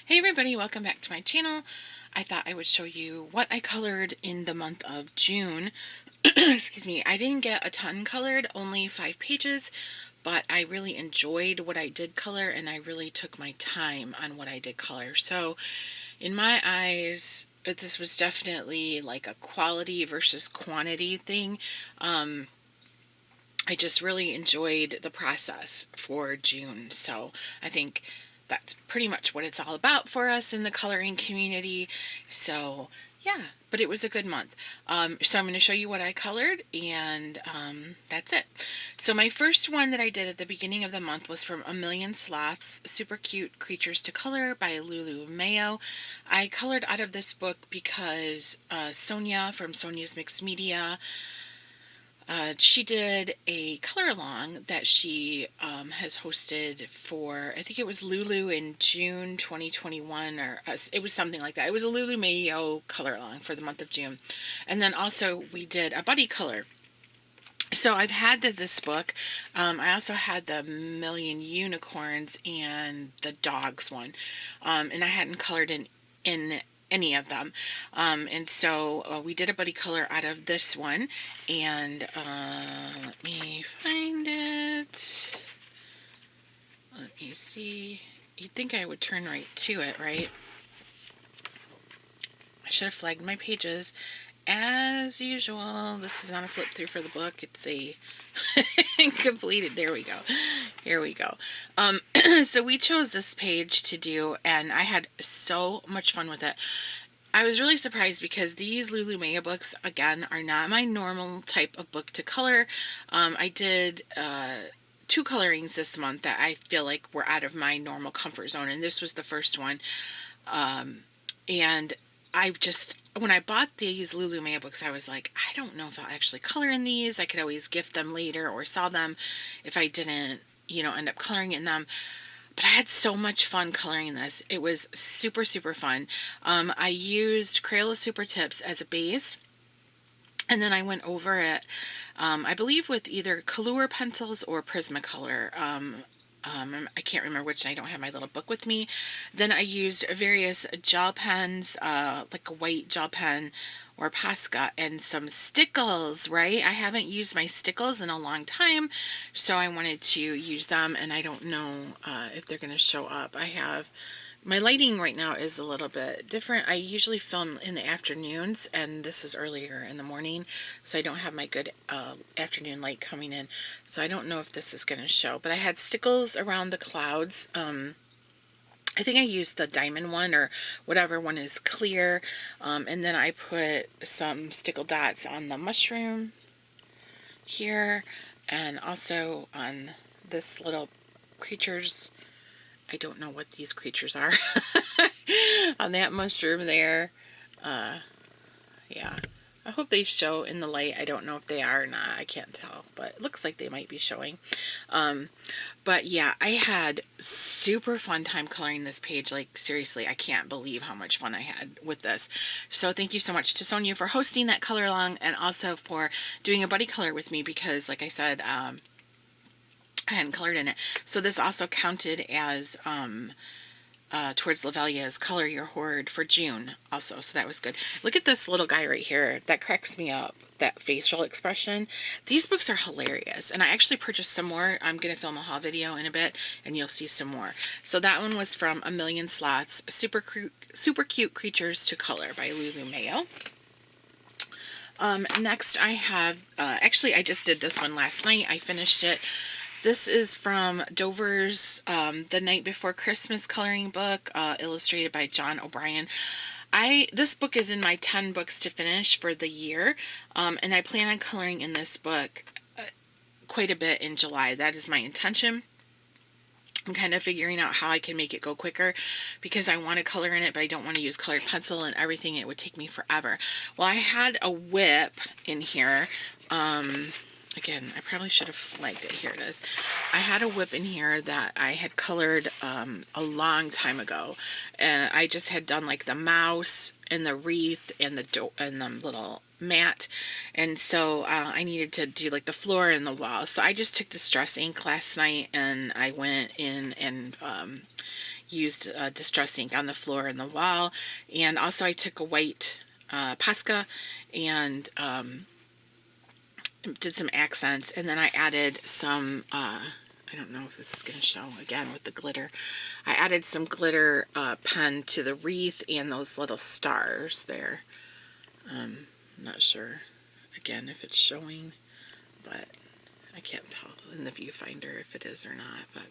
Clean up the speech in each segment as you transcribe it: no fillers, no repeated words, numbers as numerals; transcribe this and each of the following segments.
Hey everybody, welcome back to my channel. I thought I would show you what I colored in the month of June. Excuse me, I didn't get a ton colored, only 5 pages, but I really enjoyed what I did color and I really took my time on what I did color. So in my eyes, this was definitely like a quality versus quantity thing. I just really enjoyed the process for June. So I think that's pretty much what it's all about for us in the coloring community. So yeah, but it was a good month. So I'm going to show you what I colored, and that's it. So my first one that I did at the beginning of the month was from A Million Sloths, Super Cute Creatures to Color by Lulu Mayo. I colored out of this book because Sonia from Sonia's Mixed Media, she did a color along that she has hosted for, I think it was Lulu in June 2021, or it was something like that. It was a Lulu Mayo color along for the month of June. And then also we did a buddy color. So I've had this book. I also had the Million Unicorns and the Dogs one. And I hadn't colored in any of them. And so we did a buddy color out of this one. And let me find it. Let me see. You'd think I would turn right to it, right? I should have flagged my pages. As usual, this is not a flip through for the book. It's a completed. There we go. Here we go. So we chose this page to do, and I had so much fun with it. I was really surprised because these Lulu Mayo books, again, are not my normal type of book to color. I did 2 colorings this month that I feel like were out of my normal comfort zone, and this was the first one. And when I bought these Lulu Mayo books, I was like, I don't know if I'll actually color in these. I could always gift them later or sell them if I didn't, end up coloring in them. But I had so much fun coloring this. It was super, super fun. I used Crayola Super Tips as a base, and then I went over it, I believe with either Color pencils or Prismacolor. I can't remember which, and I don't have my little book with me. Then I used various gel pens, like a white gel pen or Posca, and some stickles, right? I haven't used my stickles in a long time, so I wanted to use them, and I don't know if they're going to show up. My lighting right now is a little bit different. I usually film in the afternoons, and this is earlier in the morning, so I don't have my good afternoon light coming in. So I don't know if this is going to show. But I had stickles around the clouds. I think I used the diamond one, or whatever one is clear. And then I put some stickle dots on the mushroom here, and also on this little creature's, I don't know what these creatures are, on that mushroom there. Yeah, I hope they show in the light. I don't know if they are or not. I can't tell, but it looks like they might be showing. But yeah, I had super fun time coloring this page. Like, seriously, I can't believe how much fun I had with this. So thank you so much to Sonia for hosting that color along, and also for doing a buddy color with me, because like I said, I hadn't colored in it. So this also counted as towards Lavelia's Color Your Horde for June also, so that was good. Look at this little guy right here. That cracks me up, that facial expression. These books are hilarious, and I actually purchased some more. I'm going to film a haul video in a bit, and you'll see some more. So that one was from A Million Sloths, Super Cute Creatures to Color by Lulu Mayo. Next I have, actually I just did this one last night. I finished it. This is from Dover's The Night Before Christmas coloring book, illustrated by John O'Brien. This book is in my 10 books to finish for the year, and I plan on coloring in this book quite a bit in July. That is my intention. I'm kind of figuring out how I can make it go quicker, because I want to color in it, but I don't want to use colored pencil and everything. It would take me forever. Well, I had a whip in here. Again, I probably should have flagged it. Here it is. I had a whip in here that I had colored a long time ago. And I just had done like the mouse and the wreath and the little mat. And so I needed to do like the floor and the wall. So I just took Distress ink last night, and I went in and used distress ink on the floor and the wall. And also I took a white Posca and did some accents, and then I added some, I don't know if this is going to show again with the glitter. I added some glitter pen to the wreath and those little stars there. I'm not sure, again, if it's showing, but I can't tell in the viewfinder if it is or not. But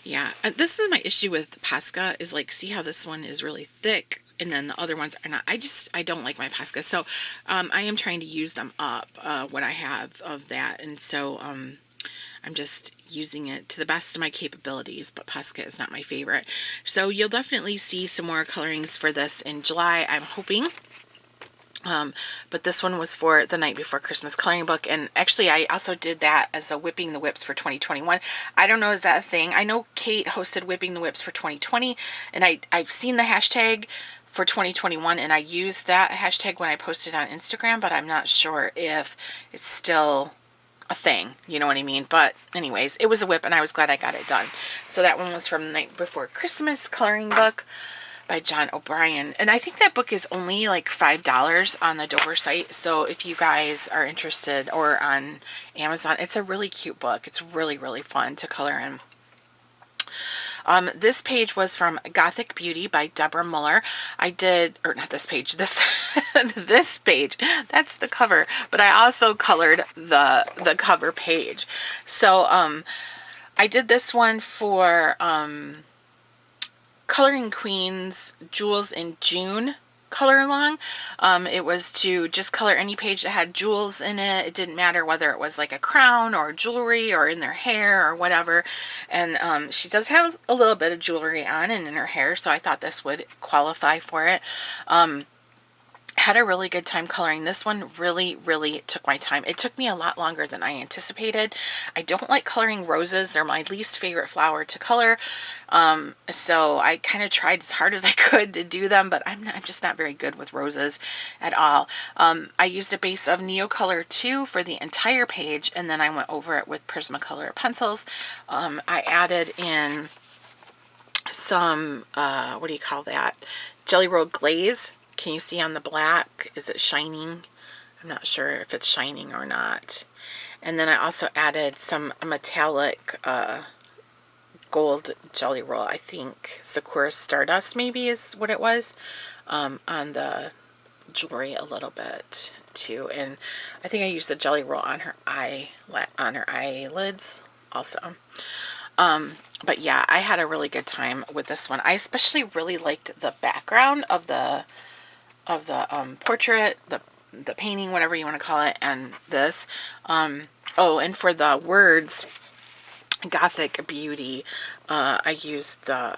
yeah, this is my issue with Posca, is like, see how this one is really thick and then the other ones are not. I don't like my Posca, so I am trying to use them up, what I have of that, and so I'm just using it to the best of my capabilities, but Posca is not my favorite. So you'll definitely see some more colorings for this in July, I'm hoping. But this one was for the Night Before Christmas coloring book, and actually I also did that as a Whipping the Whips for 2021. I don't know, is that a thing? I know Kate hosted Whipping the Whips for 2020, and I've seen the hashtag for 2021, and I used that hashtag when I posted on Instagram, but I'm not sure if it's still a thing, you know what I mean? But anyways, it was a whip and I was glad I got it done. So that one was from the Night Before Christmas coloring book by John O'Brien, and I think that book is only like $5 on the Dover site, so if you guys are interested, or on Amazon, it's a really cute book. It's really, really fun to color in. This page was from Gothic Beauty by Deborah Muller. I did, or not this page, this this page, that's the cover, but I also colored the cover page. So I did this one for Coloring Queen's Jewels in June color along. It was to just color any page that had jewels in it. It didn't matter whether it was like a crown or jewelry or in their hair or whatever. And she does have a little bit of jewelry on and in her hair, so I thought this would qualify for it. Had a really good time coloring this one. Really, really took my time. It took me a lot longer than I anticipated. I don't like coloring roses. They're my least favorite flower to color. So I kind of tried as hard as I could to do them, but I'm just not very good with roses at all. I used a base of Neocolor 2 for the entire page, and then I went over it with Prismacolor pencils. I added in some, what do you call that? Jelly Roll Glaze. Can you see on the black? Is it shining? I'm not sure if it's shining or not. And then I also added some metallic gold Jelly Roll. I think Sakura Stardust maybe is what it was, on the jewelry a little bit too. And I think I used the Jelly Roll on her eyelids also. But yeah, I had a really good time with this one. I especially really liked the background of the portrait, the painting, whatever you want to call it, and this. Oh, and for the words, Gothic Beauty, I used the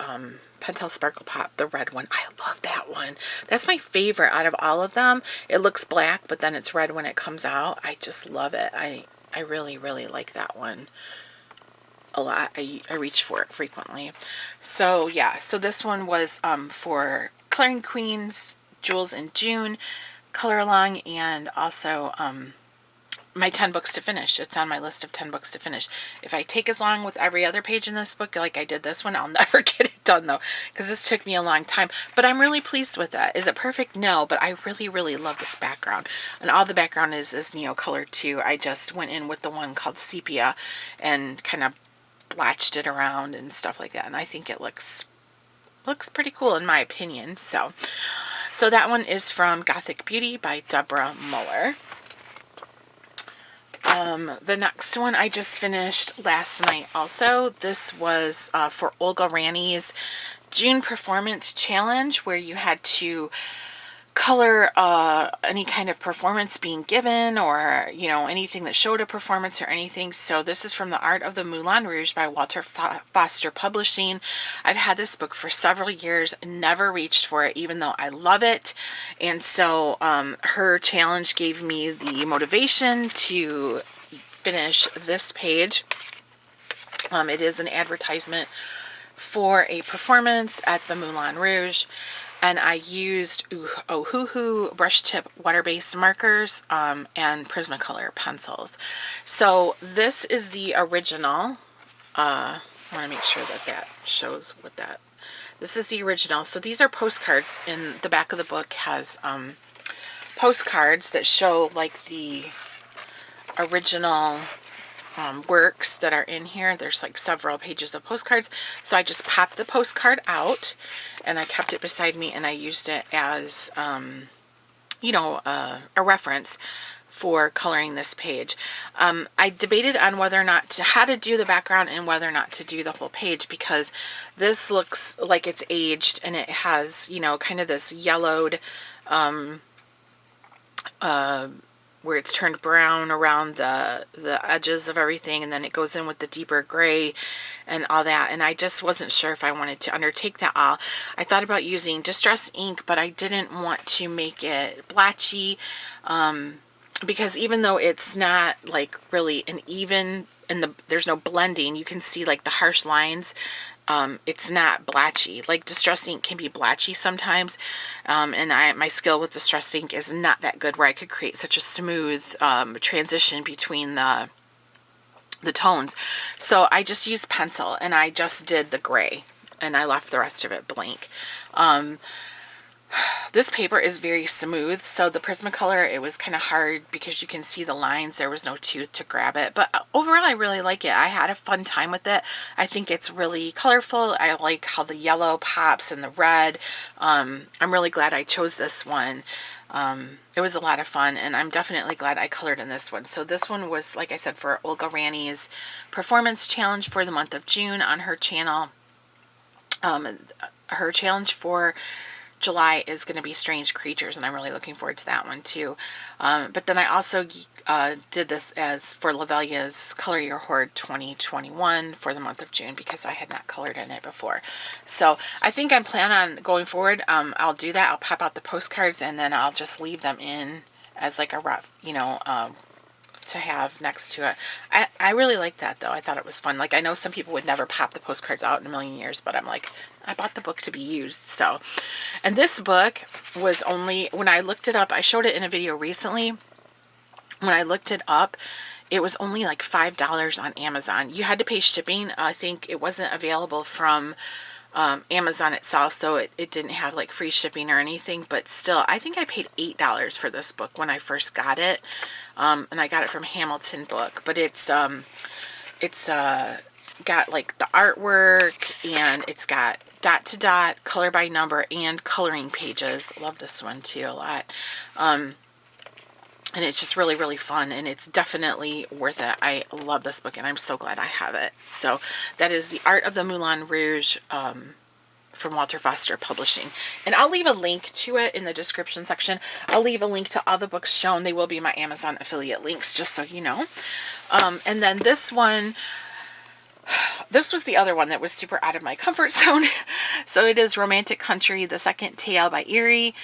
Pentel Sparkle Pop, the red one. I love that one. That's my favorite out of all of them. It looks black, but then it's red when it comes out. I just love it. I really, really like that one a lot. I reach for it frequently. So yeah, so this one was for Coloring Queen's Jewels in June color along, and also my 10 books to finish. It's on my list of 10 books to finish. If I take as long with every other page in this book like I did this one, I'll never get it done though, because this took me a long time. But I'm really pleased with that. Is it perfect? No, but I really, really love this background. And all the background is Neocolor 2. I just went in with the one called Sepia and kind of blatched it around and stuff like that. And I think it looks pretty cool in my opinion. So that one is from Gothic Beauty by Deborah Muller. The next one I just finished last night also. This was for Olga Rani's June Performance Challenge, where you had to color any kind of performance being given, or anything that showed a performance or anything. So this is from The Art of the Moulin Rouge by Walter Foster Publishing. I've had this book for several years, never reached for it even though I love it, and so her challenge gave me the motivation to finish this page. It is an advertisement for a performance at the Moulin Rouge. And I used Ohuhu brush tip water-based markers and Prismacolor pencils. So this is the original. I want to make sure that shows what that. This is the original. So these are postcards. In the back of the book has postcards that show like the original works that are in here. There's like several pages of postcards. So I just popped the postcard out and I kept it beside me, and I used it as, you know, a reference for coloring this page. I debated on whether or not how to do the background and whether or not to do the whole page, because this looks like it's aged and it has, you know, kind of this yellowed, where it's turned brown around the edges of everything, and then it goes in with the deeper gray and all that, and I just wasn't sure if I wanted to undertake that all. I thought about using Distress ink, but I didn't want to make it blotchy, because even though it's not like really an even, and there's no blending, you can see like the harsh lines. It's not blotchy. Like Distress ink can be blotchy sometimes, and my skill with Distress ink is not that good where I could create such a smooth transition between the tones. So I just used pencil and I just did the gray and I left the rest of it blank. This paper is very smooth, so the Prismacolor, it was kind of hard because you can see the lines. There was no tooth to grab it, but overall I really like it. I had a fun time with it. I think it's really colorful. I like how the yellow pops and the red. I'm really glad I chose this one. It was a lot of fun, and I'm definitely glad I colored in this one. So this one was, like I said, for Olga Rani's performance challenge for the month of June on her channel. Her challenge for July is going to be Strange Creatures, and I'm really looking forward to that one too. But then I also did this as for Lavelia's Color Your Hoard 2021 for the month of June, because I had not colored in it before. So I think I'm planning on going forward. I'll do that. I'll pop out the postcards and then I'll just leave them in as like a rough, you know, to have next to it. I really like that though. I thought it was fun. Like, I know some people would never pop the postcards out in a million years, but I'm like, I bought the book to be used. So, and this book was only, when I looked it up, I showed it in a video recently. When I looked it up, it was only like $5 on Amazon. You had to pay shipping. I think it wasn't available from Amazon itself, so it didn't have like free shipping or anything, but still, I think I paid $8 for this book when I first got it, and I got it from Hamilton Book. But it's got like the artwork, and it's got dot to dot, color by number, and coloring pages. Love this one too a lot. And it's just really, really fun, and it's definitely worth it. I love this book, and I'm so glad I have it. So that is The Art of the Moulin Rouge from Walter Foster Publishing. And I'll leave a link to it in the description section. I'll leave a link to all the books shown. They will be my Amazon affiliate links, just so you know. And then this one, this was the other one that was super out of my comfort zone. So it is Romantic Country, The Second Tale by Eriy.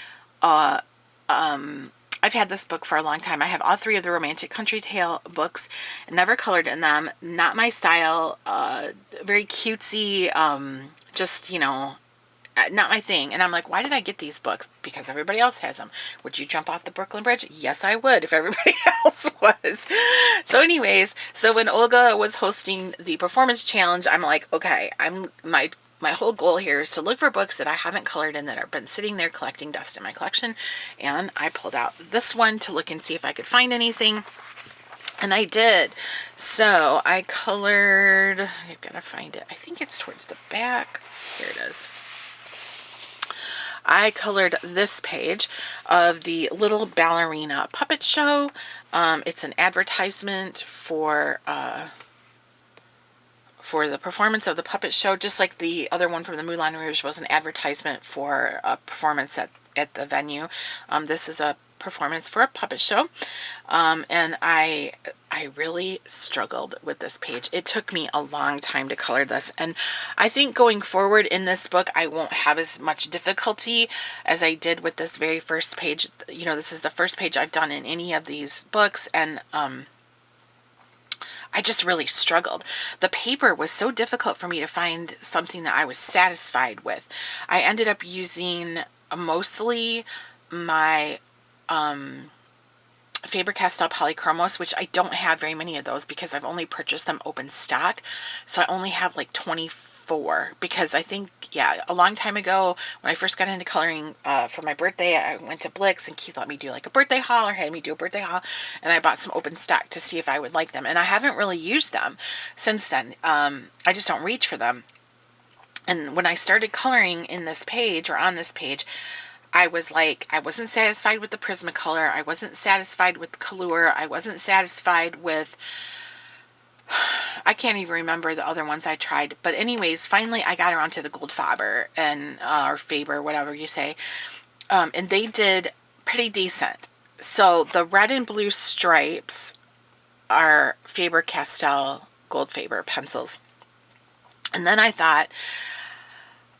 I've had this book for a long time. I have all three of the Romantic Country Tale books. Never colored in them. Not my style. Very cutesy. Just, you know, not my thing. And I'm like, why did I get these books? Because everybody else has them. Would you jump off the Brooklyn Bridge? Yes, I would, if everybody else was. So anyways, so when Olga was hosting the performance challenge, I'm like, okay, my whole goal here is to look for books that I haven't colored in that have been sitting there collecting dust in my collection. And I pulled out this one to look and see if I could find anything. And I did. So I colored, I've got to find it. I think it's towards the back. Here it is. I colored this page of the Little Ballerina Puppet Show. It's an advertisement for the performance of the puppet show, just like the other one from the Moulin Rouge was an advertisement for a performance at the venue. This is a performance for a puppet show, and I really struggled with this page. It took me a long time to color this, and I think going forward in this book I won't have as much difficulty as I did with this very first page. You know, this is the first page I've done in any of these books, and I just really struggled. The paper was so difficult for me to find something that I was satisfied with. I ended up using mostly my Faber-Castell Polychromos, which I don't have very many of those because I've only purchased them open stock. So I only have like 24 4, because I think, yeah, a long time ago when I first got into coloring for my birthday, I went to Blick's and Keith let me do like a birthday haul, or had me do a birthday haul, and I bought some open stock to see if I would like them, and I haven't really used them since then. I just don't reach for them. And when I started coloring in this page, or on this page, I was like, I wasn't satisfied with the Prismacolor. I wasn't satisfied with the Color. I wasn't satisfied with, I can't even remember the other ones I tried. But anyways, finally I got around to the Goldfaber, and or Faber, whatever you say. And they did pretty decent. So the red and blue stripes are Faber-Castell Goldfaber pencils. And then I thought,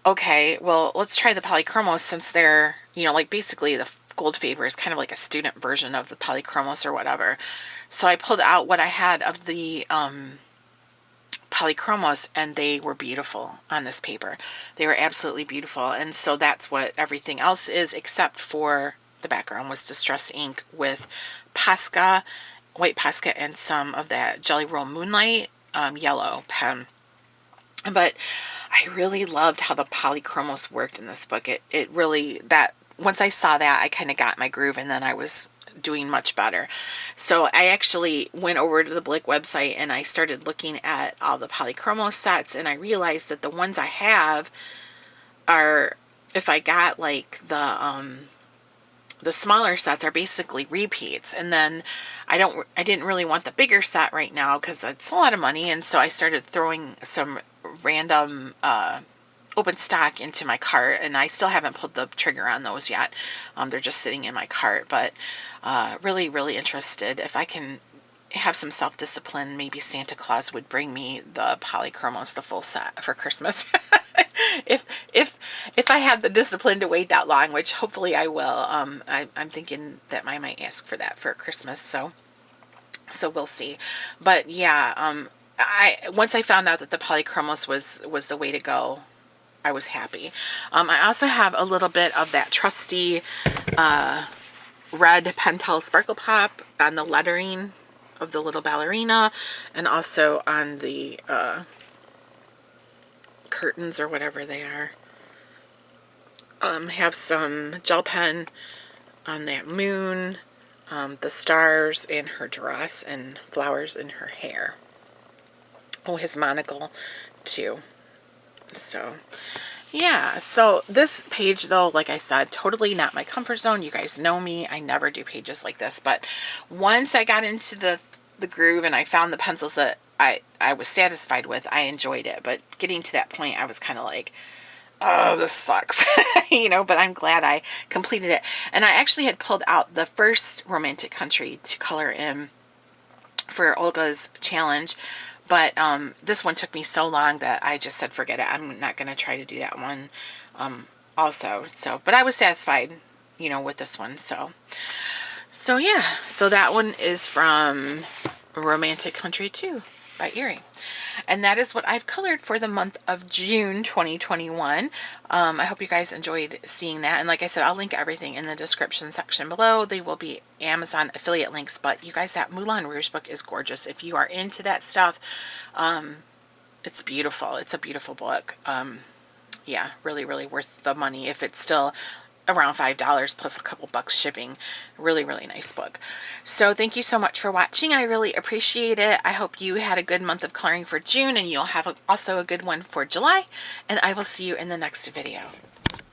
okay, well, let's try the Polychromos, since they're, you know, like basically the Goldfaber is kind of like a student version of the Polychromos or whatever. So I pulled out what I had of the Polychromos, and they were beautiful on this paper. They were absolutely beautiful. And so that's what everything else is, except for the background was Distress ink with Posca, white Posca, and some of that Jelly Roll Moonlight yellow pen. But I really loved how the Polychromos worked in this book. It really, that once I saw that, I kind of got my groove, and then I was doing much better. So I actually went over to the Blick website and I started looking at all the Polychromos sets, and I realized that the ones I have are, if I got like the smaller sets, are basically repeats. And then I didn't really want the bigger set right now because it's a lot of money, and so I started throwing some random open stock into my cart, and I still haven't pulled the trigger on those yet. They're just sitting in my cart, but really, really interested. If I can have some self-discipline, maybe Santa Claus would bring me the Polychromos, the full set, for Christmas. if I have the discipline to wait that long, which hopefully I will. I'm thinking that I might ask for that for Christmas, so we'll see. But yeah, once I found out that the Polychromos was the way to go, I was happy. I also have a little bit of that trusty red Pentel Sparkle Pop on the lettering of the little ballerina, and also on the curtains, or whatever they are. Have some gel pen on that moon, the stars in her dress, and flowers in her hair. Oh, his monocle too. So yeah, so this page, though, like I said, totally not my comfort zone. You guys know me, I never do pages like this. But once I got into the groove and I found the pencils that I was satisfied with, I enjoyed it. But getting to that point, I was kind of like, oh, this sucks. You know, but I'm glad I completed it. And I actually had pulled out the first Romantic Country to color in for Olga's challenge. But this one took me so long that I just said, forget it. I'm not going to try to do that one also. So, but I was satisfied, you know, with this one. So yeah. So that one is from Romantic Country 2 by Eriy. And that is what I've colored for the month of June 2021. I hope you guys enjoyed seeing that. And like I said, I'll link everything in the description section below. They will be Amazon affiliate links. But you guys, that Moulin Rouge book is gorgeous. If you are into that stuff, it's beautiful. It's a beautiful book. Yeah, really, really worth the money if it's still around $5 plus a couple bucks shipping. Really, really nice book. So thank you so much for watching. I really appreciate it. I hope you had a good month of coloring for June, and you'll have also a good one for July, and I will see you in the next video.